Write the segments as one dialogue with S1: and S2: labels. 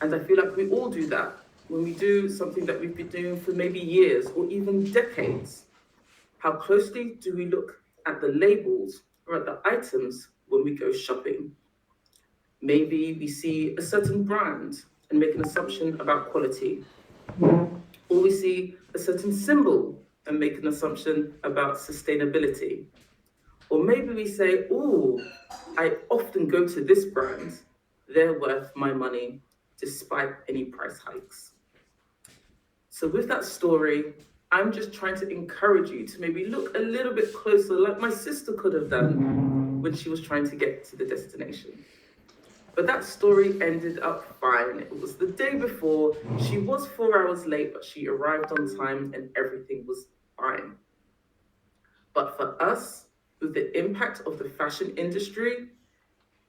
S1: And I feel like we all do that when we do something that we've been doing for maybe years or even decades. How closely do we look at the labels or at the items when we go shopping? Maybe we see a certain brand and make an assumption about quality, or we see a certain symbol and make an assumption about sustainability. Or maybe we say, oh, I often go to this brand, they're worth my money despite any price hikes. So, with that story, I'm just trying to encourage you to maybe look a little bit closer, like my sister could have done when she was trying to get to the destination. But that story ended up fine. It was the day before. She was 4 hours late, but she arrived on time and everything was fine. But for us, with the impact of the fashion industry,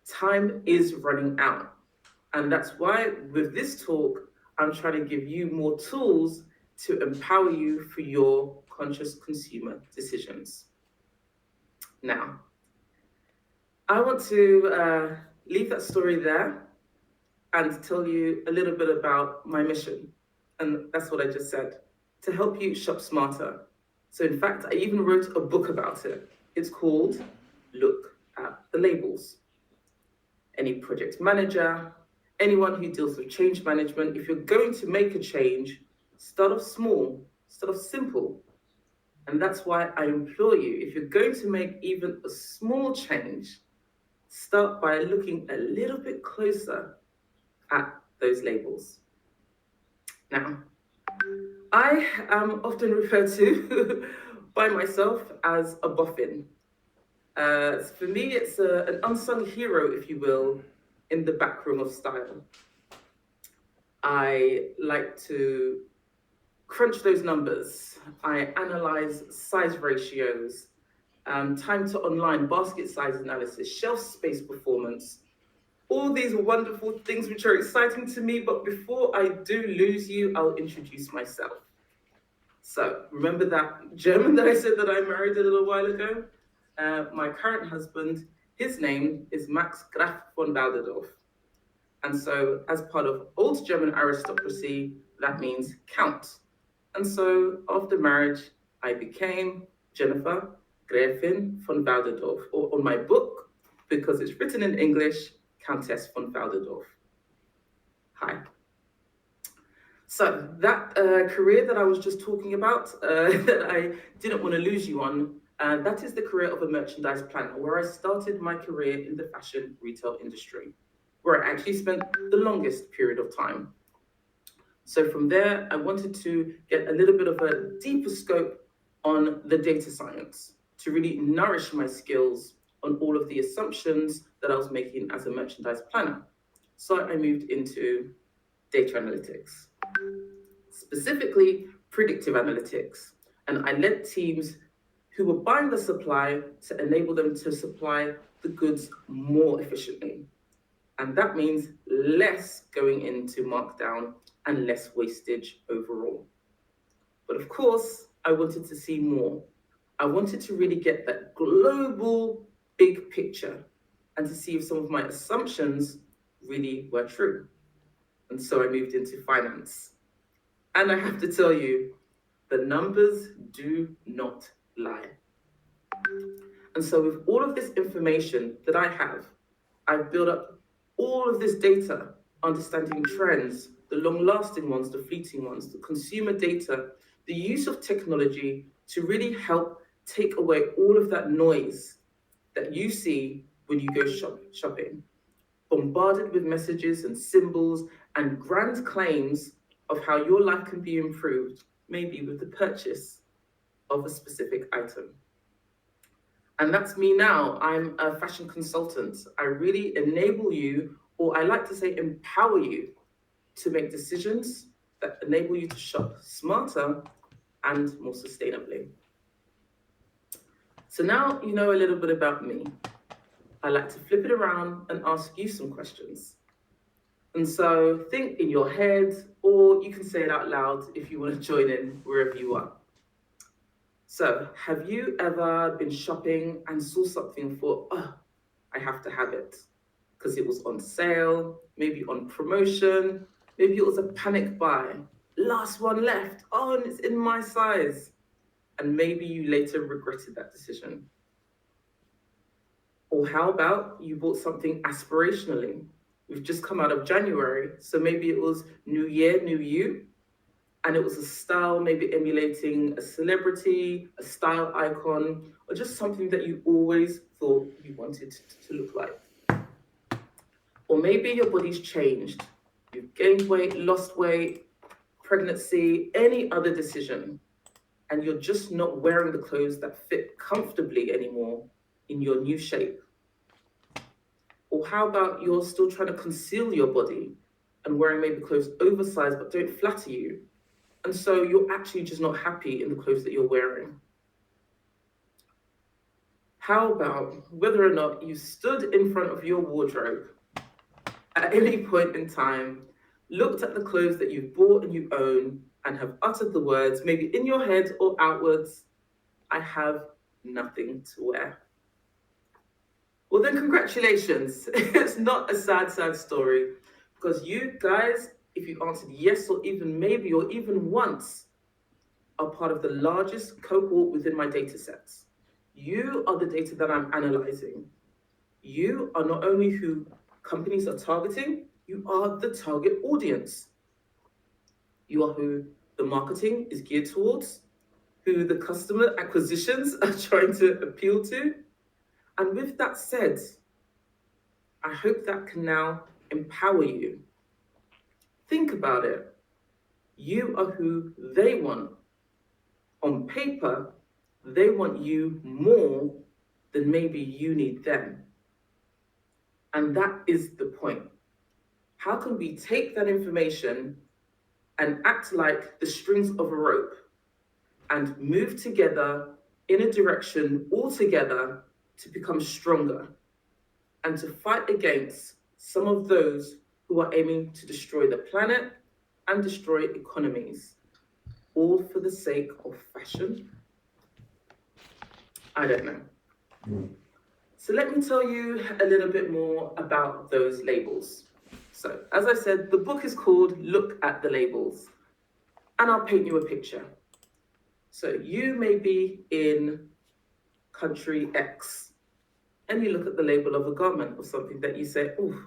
S1: time is running out. And that's why with this talk, I'm trying to give you more tools to empower you for your conscious consumer decisions. Now, I want to leave that story there and tell you a little bit about my mission. And that's what I just said, to help you shop smarter. So, in fact, I even wrote a book about it. It's called Look at the Labels. Any project manager, anyone who deals with change management, if you're going to make a change, start off small, start off simple. And that's why I implore you, if you're going to make even a small change, start by looking a little bit closer at those labels. Now, I am often referred to by myself as a boffin. For me, it's an unsung hero, if you will, in the back room of style. I like to crunch those numbers. I analyze size ratios, time to online, basket size analysis, shelf space performance, all these wonderful things which are exciting to me. But before I do lose you, I'll introduce myself. So remember that German that I said that I married a little while ago? My current husband, his name is Max Graf von Walderdorff. And so, as part of old German aristocracy, that means count. And so, after marriage, I became Jennifer Gräfin von Walderdorff, or on my book, because it's written in English, Countess von Walderdorff. Hi. So, that career that I was just talking about, that I didn't want to lose you on, that is the career of a merchandise planner, where I started my career in the fashion retail industry, where I actually spent the longest period of time. So from there, I wanted to get a little bit of a deeper scope on the data science to really nourish my skills on all of the assumptions that I was making as a merchandise planner. So I moved into data analytics, specifically predictive analytics. And I led teams who were buying the supply to enable them to supply the goods more efficiently. And that means less going into markdown and less wastage overall. But of course, I wanted to see more. I wanted to really get that global big picture and to see if some of my assumptions really were true. And so I moved into finance. And I have to tell you, the numbers do not lie. And so, with all of this information that I have, I've built up all of this data, understanding trends, the long lasting ones, the fleeting ones, the consumer data, the use of technology to really help take away all of that noise that you see when you go shopping, bombarded with messages and symbols and grand claims of how your life can be improved, maybe with the purchase of a specific item. And that's me now. I'm a fashion consultant. I really enable you, or I like to say empower you, to make decisions that enable you to shop smarter and more sustainably. So now you know a little bit about me. I like to flip it around and ask you some questions. And so think in your head, or you can say it out loud if you want to join in wherever you are. So, have you ever been shopping and saw something and thought, oh, I have to have it because it was on sale, maybe on promotion, Maybe it was a panic buy. Last one left. Oh, and it's in my size. And maybe you later regretted that decision. Or how about you bought something aspirationally? We've just come out of January, so maybe it was New Year, New You, and it was a style maybe emulating a celebrity, a style icon, or just something that you always thought you wanted to look like. Or maybe your body's changed. You've gained weight, lost weight, pregnancy, any other decision, and you're just not wearing the clothes that fit comfortably anymore in your new shape. Or how about you're still trying to conceal your body and wearing maybe clothes oversized but don't flatter you? And so you're actually just not happy in the clothes that you're wearing. How about whether or not you stood in front of your wardrobe at any point in time, looked at the clothes that you've bought and you own, and have uttered the words, maybe in your head or outwards, I have nothing to wear. Well, then congratulations. It's not a sad, sad story, because you guys, if you answered yes or even maybe or even once, are part of the largest cohort within my data sets. You are the data that I'm analyzing. You are not only who companies are targeting, you are the target audience. You are who the marketing is geared towards, who the customer acquisitions are trying to appeal to. And with that said, I hope that can now empower you. Think about it. You are who they want. On paper, they want you more than maybe you need them. And that is the point. How can we take that information and act like the strings of a rope and move together in a direction all together to become stronger and to fight against some of those who are aiming to destroy the planet and destroy economies, all for the sake of fashion? I don't know. So let me tell you a little bit more about those labels. So, as I said, the book is called Look at the Labels, and I'll paint you a picture. So you may be in country X, and you look at the label of a garment or something that you say, oh,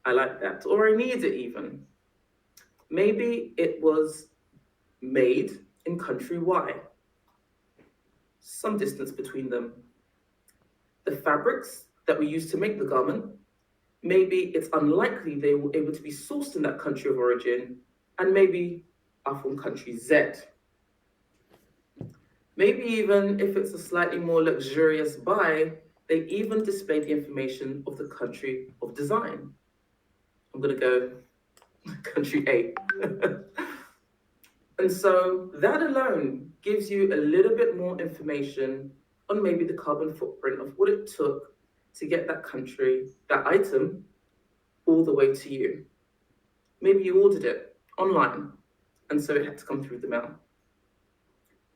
S1: I like that, or I need it even. Maybe it was made in country Y, some distance between them. The fabrics that we use to make the garment, maybe it's unlikely they were able to be sourced in that country of origin, and maybe are from country Z. Maybe even if it's a slightly more luxurious buy, they even display the information of the country of design. I'm gonna go country A. And so that alone gives you a little bit more information on maybe the carbon footprint of what it took to get that country, that item, all the way to you. Maybe you ordered it online, and so it had to come through the mail.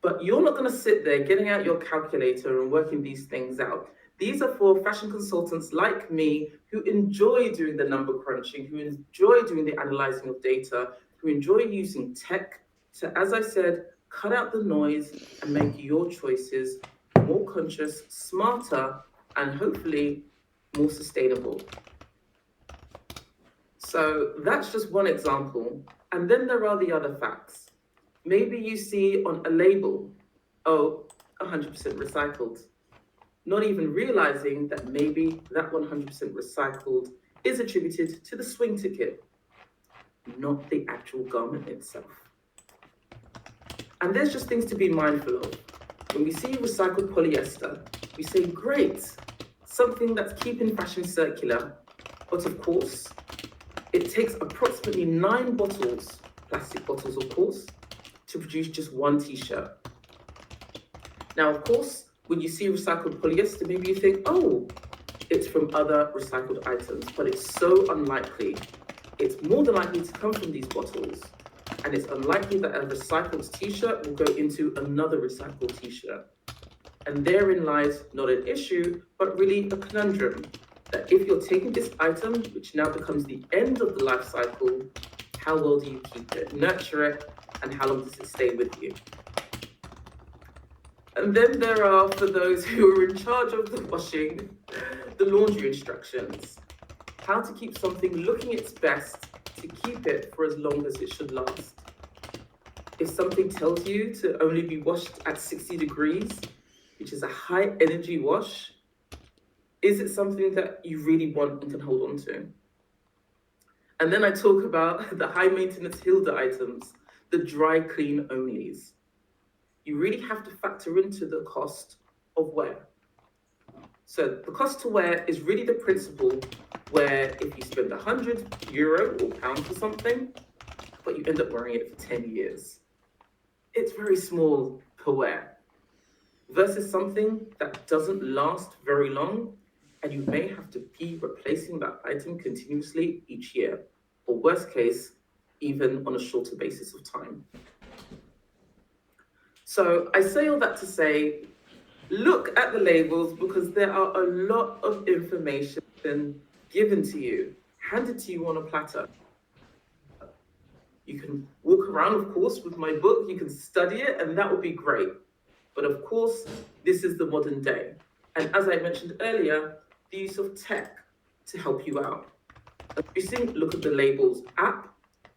S1: But you're not gonna sit there getting out your calculator and working these things out. These are for fashion consultants like me who enjoy doing the number crunching, who enjoy doing the analyzing of data, who enjoy using tech to, as I said, cut out the noise and make your choices more conscious, smarter, and hopefully more sustainable. So that's just one example. And then there are the other facts. Maybe you see on a label, oh, 100% recycled, not even realizing that maybe that 100% recycled is attributed to the swing ticket, not the actual garment itself. And there's just things to be mindful of. When we see recycled polyester, we say, great, something that's keeping fashion circular. But of course, it takes approximately 9 bottles, plastic bottles of course, to produce just one t-shirt. Now, of course, when you see recycled polyester, maybe you think, oh, it's from other recycled items, but it's so unlikely. It's more than likely to come from these bottles, and it's unlikely that a recycled t-shirt will go into another recycled t-shirt. And therein lies not an issue, but really a conundrum, that if you're taking this item, which now becomes the end of the life cycle, how well do you keep it, nurture it, and how long does it stay with you? And then there are, for those who are in charge of the washing, the laundry instructions. How to keep something looking its best to keep it for as long as it should last. If something tells you to only be washed at 60 degrees, which is a high energy wash, is it something that you really want and can hold on to? And then I talk about the high maintenance Hilda items, the dry clean onlys. You really have to factor into the cost of wear. So the cost to wear is really the principle where if you spend €100 or pounds for something, but you end up wearing it for 10 years, it's very small per wear versus something that doesn't last very long and you may have to be replacing that item continuously each year, or worst case, even on a shorter basis of time. So I say all that to say, look at the labels because there are a lot of information given to you, handed to you on a platter. You can walk around, of course, with my book, you can study it, and that would be great. But of course, this is the modern day. And as I mentioned earlier, the use of tech to help you out. Using Look at the Labels app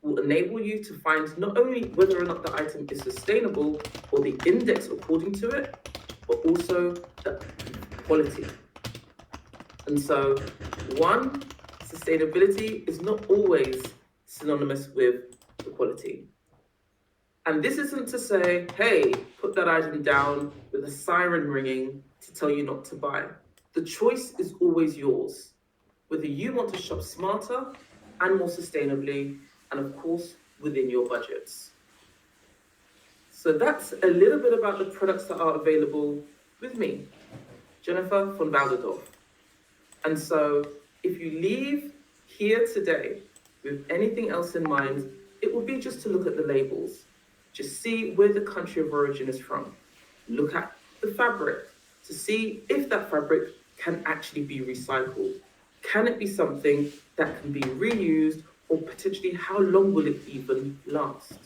S1: will enable you to find not only whether or not the item is sustainable or the index according to it, but also the quality. And so, one, sustainability is not always synonymous with the quality. And this isn't to say, hey, put that item down with a siren ringing to tell you not to buy. The choice is always yours, whether you want to shop smarter and more sustainably, and of course, within your budgets. So that's a little bit about the products that are available with me, Jennifer von Walderdorff. And so if you leave here today with anything else in mind, it will be just to look at the labels. Just see where the country of origin is from. Look at the fabric to see if that fabric can actually be recycled. Can it be something that can be reused, or potentially how long will it even last?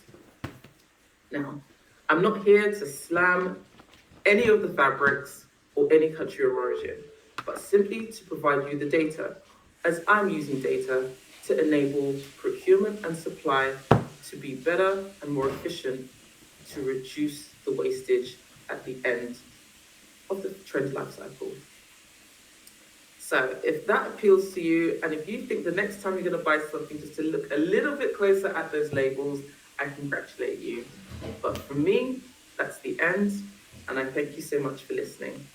S1: Now, I'm not here to slam any of the fabrics or any country of origin, but simply to provide you the data, as I'm using data to enable procurement and supply to be better and more efficient to reduce the wastage at the end of the trend life cycle. So if that appeals to you, and if you think the next time you're going to buy something just to look a little bit closer at those labels, I congratulate you. But for me, that's the end, and I thank you so much for listening.